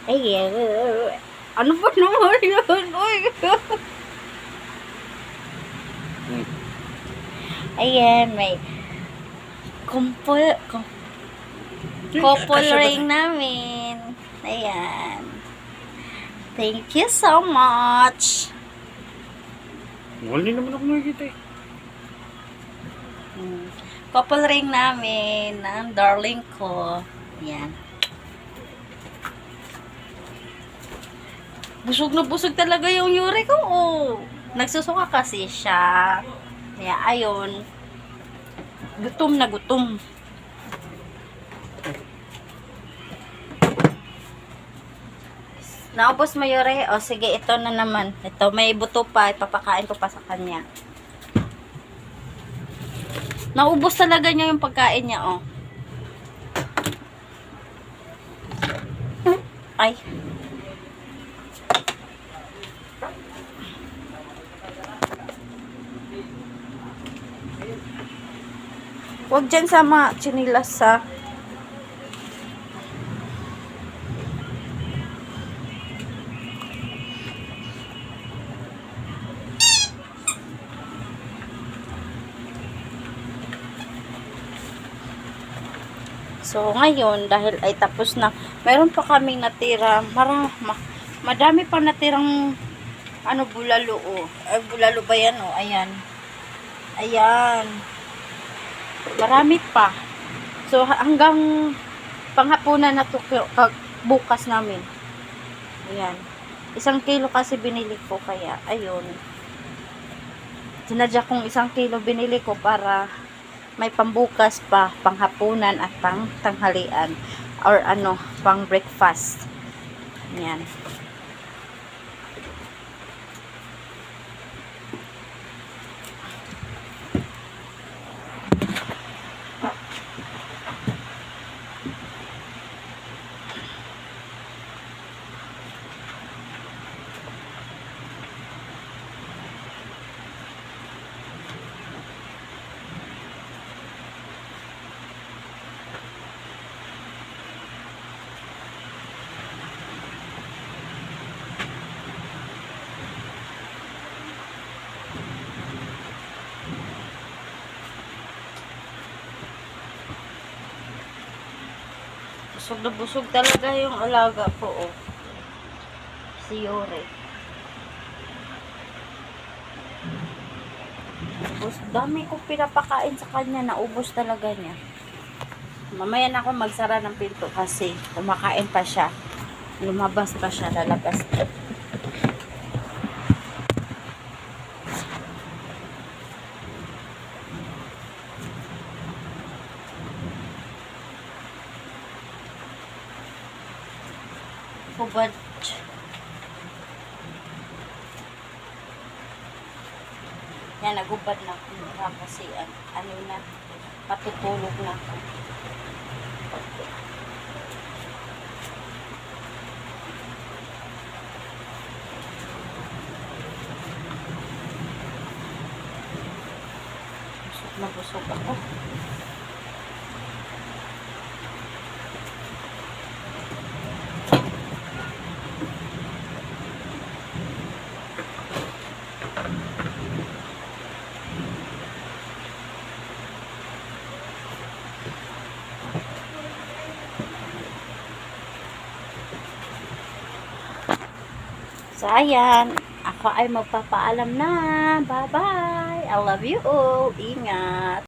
Ay, ano ba naman yun? Uy. Ayan, may couple ring namin. Ayan. Thank you so much. Wala naman ako nakikita eh. Couple ring namin ng darling ko. Ayan. Busog na busog talaga yung Yuri ko. Oh. Nagsusuka kasi siya. Kaya ayun. Gutom na gutom. Naubos mo Yuri? O sige, ito na naman. Ito, may buto pa. Ipapakain ko pa sa kanya. Naubos talaga niya yung pagkain niya, oh. Ay. Huwag dyan sa mga chinilas sa So, ngayon, dahil ay tapos na, meron pa kaming natira, madami pa natirang, bulalo, oh. Ay, bulalo ba yan, oh? Ayan. Ayan. Marami pa. So, hanggang panghapunan na to, bukas namin. Ayan. 1 kilo kasi binili ko, kaya, ayun. Sinadya kong 1 kilo binili ko para may pambukas pa, panghapunan at pang tanghalian or pang breakfast. Yan. Busog na busog talaga yung alaga ko, oh. Si Yuri. Dami ko pinapakain sa kanya, naubos talaga niya. Mamaya na ako magsara ng pinto kasi kumakain pa siya. Lumabas pa siya, lalabas. Hubad. Yan, nagubad na ako. Kasi na, matutulog na ako. Busog na busog ako. So, ayan. Ako ay magpapaalam na. Bye-bye. I love you all. Ingat.